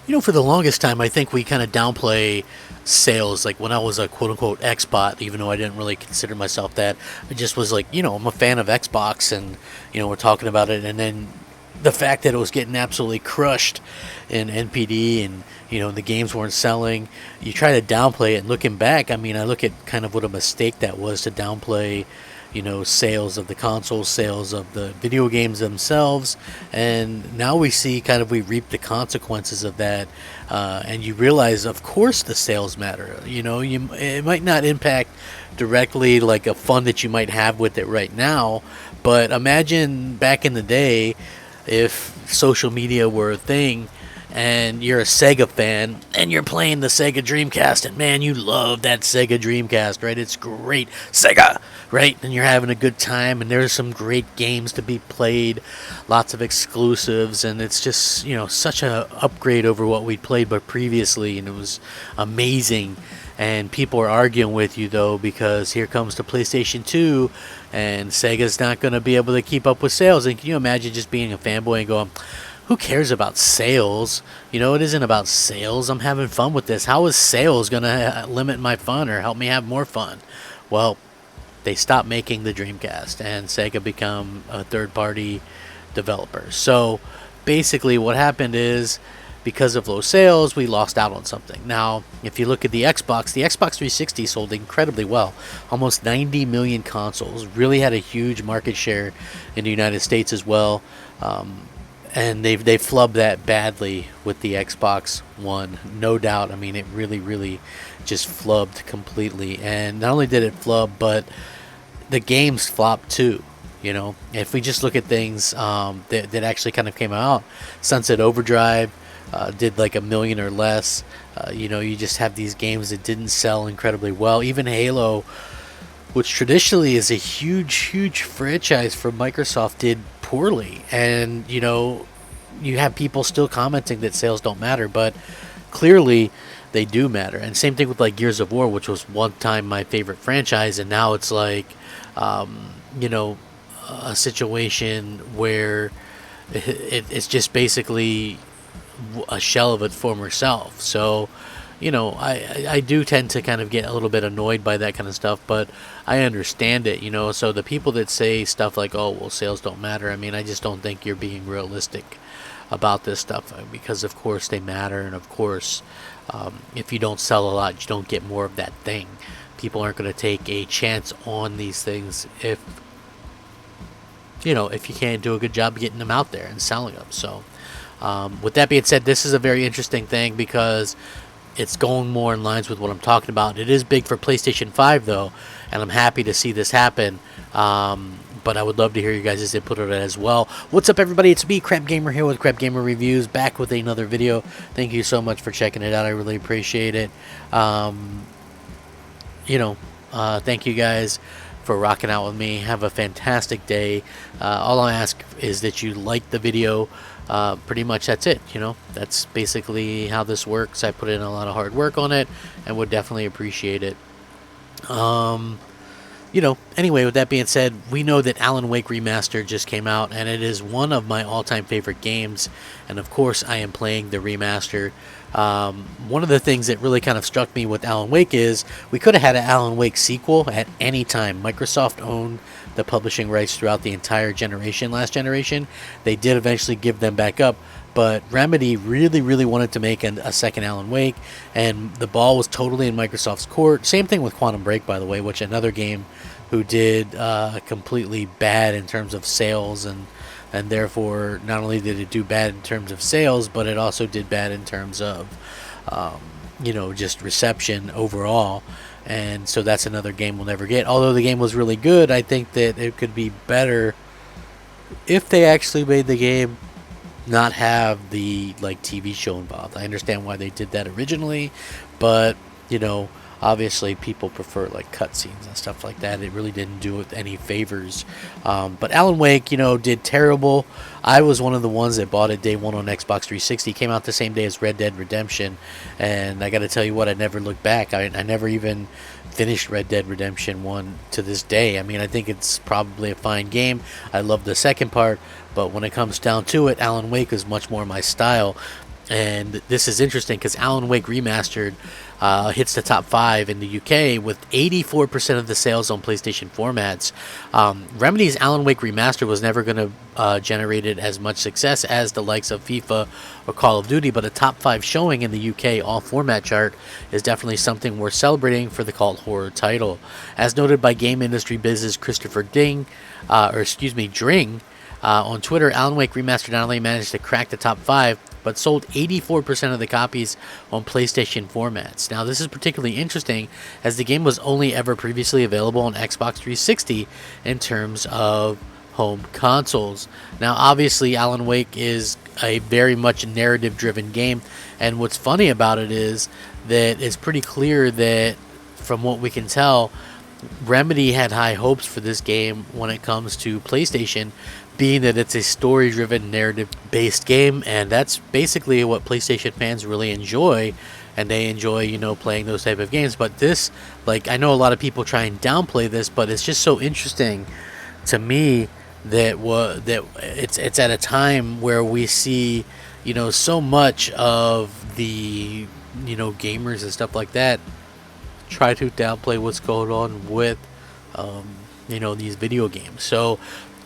For the longest time, I think we kind of downplay sales. Like when I was a quote unquote Xbot, even though I didn't really consider myself that, I just was like, I'm a fan of Xbox, and we're talking about it, and then the fact that it was getting absolutely crushed in NPD, and the games weren't selling, you try to downplay it. And looking back, I mean, I look at kind of what a mistake that was to downplay sales of the consoles, sales of the video games themselves, and now we see kind of we reap the consequences of that, and you realize, of course, the sales matter. It might not impact directly like a fun that you might have with it right now, but imagine back in the day if social media were a thing and you're a Sega fan and you're playing the Sega Dreamcast, and man, you love that Sega Dreamcast, right? It's great, Sega, right? And you're having a good time, and there's some great games to be played, lots of exclusives, and it's just, such a upgrade over what we'd played but previously, and it was amazing. And people are arguing with you, though, because here comes the PlayStation 2, and Sega's not going to be able to keep up with sales. And can you imagine just being a fanboy and going, who cares about sales? It isn't about sales. I'm having fun with this. How is sales going to limit my fun or help me have more fun? Well, they stopped making the Dreamcast, and Sega become a third-party developer. So basically what happened is, because of low sales, we lost out on something. Now, if you look at the Xbox 360 sold incredibly well. Almost 90 million consoles. Really had a huge market share in the United States as well. And they flubbed that badly with the Xbox One, no doubt. I mean, it really just flubbed completely. And not only did it flub, but the games flopped too. If we just look at things that actually kind of came out, Sunset Overdrive did like 1 million or less. You just have these games that didn't sell incredibly well. Even Halo, which traditionally is a huge franchise for Microsoft, did poorly. And you have people still commenting that sales don't matter, but clearly they do matter. And same thing with like Gears of War, which was one time my favorite franchise, and now it's like a situation where it's just basically a shell of its former self. So I do tend to kind of get a little bit annoyed by that kind of stuff, but I understand it. So the people that say stuff like, oh, well, sales don't matter, I mean, I just don't think you're being realistic about this stuff, because of course they matter, and of course if you don't sell a lot, you don't get more of that thing. People aren't going to take a chance on these things if you can't do a good job getting them out there and selling them. So with that being said, this is a very interesting thing because it's going more in lines with what I'm talking about. It is big for PlayStation 5, though, and I'm happy to see this happen. But I would love to hear you guys' input on it as well. What's up, everybody? It's me, Crapgamer, here with Crapgamer Reviews, back with another video. Thank you so much for checking it out. I really appreciate it. Thank you guys for rocking out with me. Have a fantastic day. All I ask is that you like the video. Pretty much that's it. That's basically how this works. I put in a lot of hard work on it and would definitely appreciate it. Anyway, with that being said, we know that Alan Wake Remastered just came out, and it is one of my all-time favorite games, and of course I am playing the remaster. One of the things that really kind of struck me with Alan Wake is we could have had an Alan Wake sequel at any time. Microsoft owned the publishing rights throughout the entire generation, last generation. They did eventually give them back up, but Remedy really wanted to make a second Alan Wake, and the ball was totally in Microsoft's court. Same thing with Quantum Break, by the way, which another game who did completely bad in terms of sales, and therefore not only did it do bad in terms of sales, but it also did bad in terms of just reception overall. And so that's another game we'll never get. Although the game was really good, I think that it could be better if they actually made the game not have the TV show involved. I understand why they did that originally, but obviously people prefer cutscenes and stuff like that. It really didn't do it any favors. But Alan Wake, did terrible. I was one of the ones that bought it day one on Xbox 360. Came out the same day as Red Dead Redemption, and I got to tell you what, I never looked back. I never even finished Red Dead Redemption 1 to this day. I mean, I think it's probably a fine game. I love the second part, but when it comes down to it, Alan Wake is much more my style. And this is interesting because Alan Wake Remastered hits the top 5 in the UK with 84% of the sales on PlayStation formats. Remedy's Alan Wake Remastered was never going to generate as much success as the likes of FIFA or Call of Duty, but a top 5 showing in the UK all format chart is definitely something worth celebrating for the cult horror title. As noted by game industry business Christopher Dring, on Twitter, Alan Wake Remastered not only managed to crack the top 5, but sold 84% of the copies on PlayStation formats. Now, this is particularly interesting as the game was only ever previously available on Xbox 360 in terms of home consoles. Now, obviously, Alan Wake is a very much narrative-driven game, and what's funny about it is that it's pretty clear that, from what we can tell, Remedy had high hopes for this game when it comes to PlayStation, being that it's a story-driven, narrative-based game, and that's basically what PlayStation fans really enjoy, and they enjoy, playing those type of games. But this, I know a lot of people try and downplay this, but it's just so interesting to me that it's at a time where we see, so much of the, gamers and stuff like that try to downplay what's going on with, these video games. So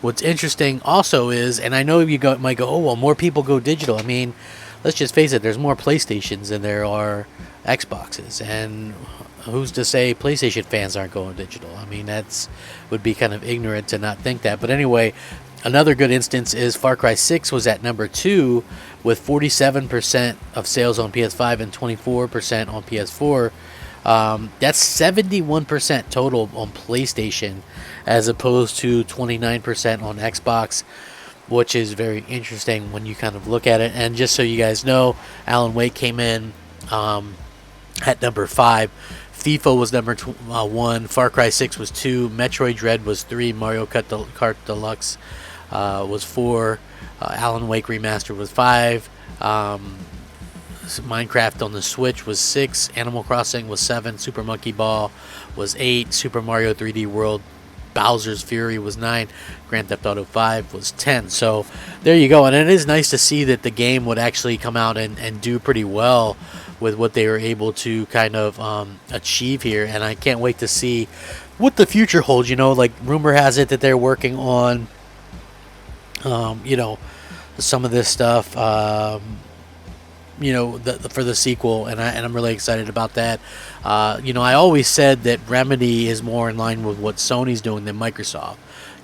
what's interesting also is, and I know you might go, oh, well, more people go digital. I mean, let's just face it, there's more PlayStations than there are Xboxes. And who's to say PlayStation fans aren't going digital? I mean, would be kind of ignorant to not think that. But anyway, another good instance is Far Cry 6 was at number 2 with 47% of sales on PS5 and 24% on PS4. That's 71% total on PlayStation as opposed to 29% on Xbox, which is very interesting when you kind of look at it. And just so you guys know, Alan Wake came in at number 5. FIFA was number 1. Far Cry 6 was 2. Metroid Dread was 3. Mario Kart Deluxe was 4. Alan Wake Remastered was 5. Minecraft on the Switch was 6. Animal Crossing was 7. Super Monkey Ball was 8. Super Mario 3D World Bowser's Fury was 9. Grand Theft Auto 5 was 10. So there you go. And it is nice to see that the game would actually come out and do pretty well with what they were able to kind of achieve here. And I can't wait to see what the future holds. Rumor has it that they're working on some of this stuff for the sequel, and I'm really excited about that. I always said that Remedy is more in line with what Sony's doing than Microsoft.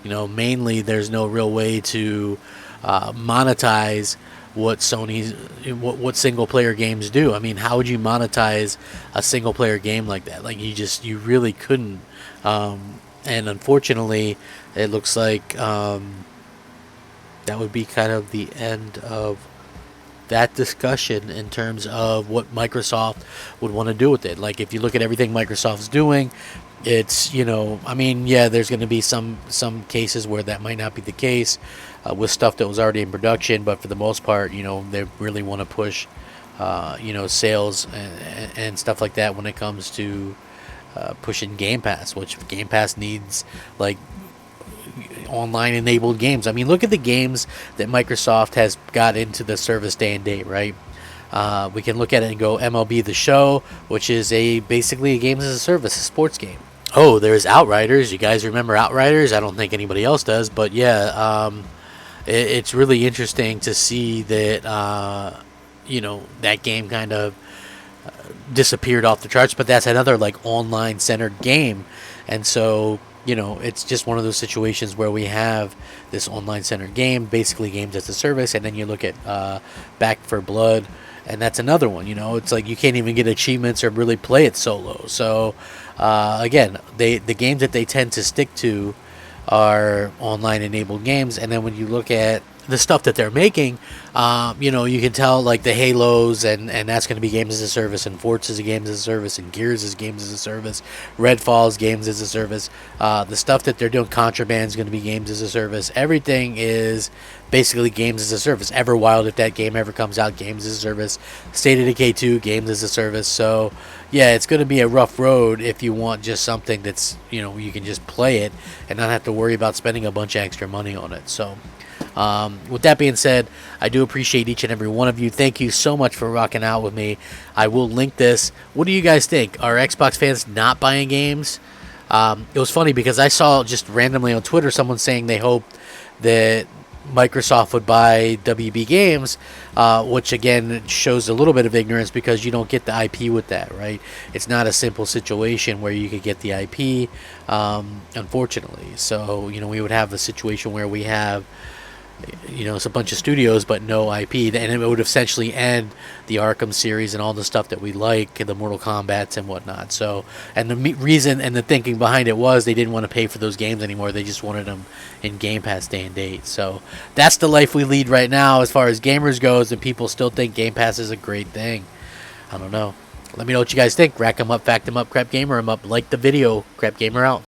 Mainly there's no real way to monetize what what single player games do. I mean, how would you monetize a single player game like that? You really couldn't. And unfortunately, it looks like that would be kind of the end of that discussion in terms of what Microsoft would want to do with it. If you look at everything Microsoft's doing, it's there's going to be some cases where that might not be the case with stuff that was already in production, but for the most part, they really want to push sales and stuff like that when it comes to pushing Game Pass, which Game Pass needs online enabled games. I mean, look at the games that Microsoft has got into the service day and date, right? We can look at it and go MLB The Show, which is basically a games as a service, a sports game. Oh, there's Outriders. You guys remember Outriders? I don't think anybody else does, but yeah, it's really interesting to see that that game kind of disappeared off the charts, but that's another online centered game. And so it's just one of those situations where we have this online-centered game, basically games as a service, and then you look at Back for Blood, and that's another one. It's you can't even get achievements or really play it solo. So, again, the games that they tend to stick to are online-enabled games, and then when you look at the stuff that they're making, you can tell the Halos, and that's going to be games as a service, and Forza's games as a service, and Gears is games as a service, Redfall's games as a service. The stuff that they're doing, Contraband, is going to be games as a service. Everything is basically games as a service. Everwild, if that game ever comes out, games as a service. State of Decay 2, games as a service. So yeah, it's going to be a rough road if you want just something that's you can just play it and not have to worry about spending a bunch of extra money on it. So With that being said, I do appreciate each and every one of you. Thank you so much for rocking out with me. I will link this. What do you guys think? Are Xbox fans not buying games? It was funny because I saw just randomly on Twitter someone saying they hoped that Microsoft would buy WB Games, which again shows a little bit of ignorance because you don't get the IP with that, right? It's not a simple situation where you could get the IP, unfortunately. So, we would have a situation where we have, it's a bunch of studios but no IP, and it would essentially end the Arkham series and all the stuff that we like, the Mortal Kombats and whatnot. So, and the reason and the thinking behind it was they didn't want to pay for those games anymore. They just wanted them in Game Pass day and date. So that's the life we lead right now as far as gamers goes, and people still think Game Pass is a great thing. I don't know. Let me know what you guys think. Rack 'em up, fact 'em up, Crap Gamer 'em up. Like the video. Crap Gamer out.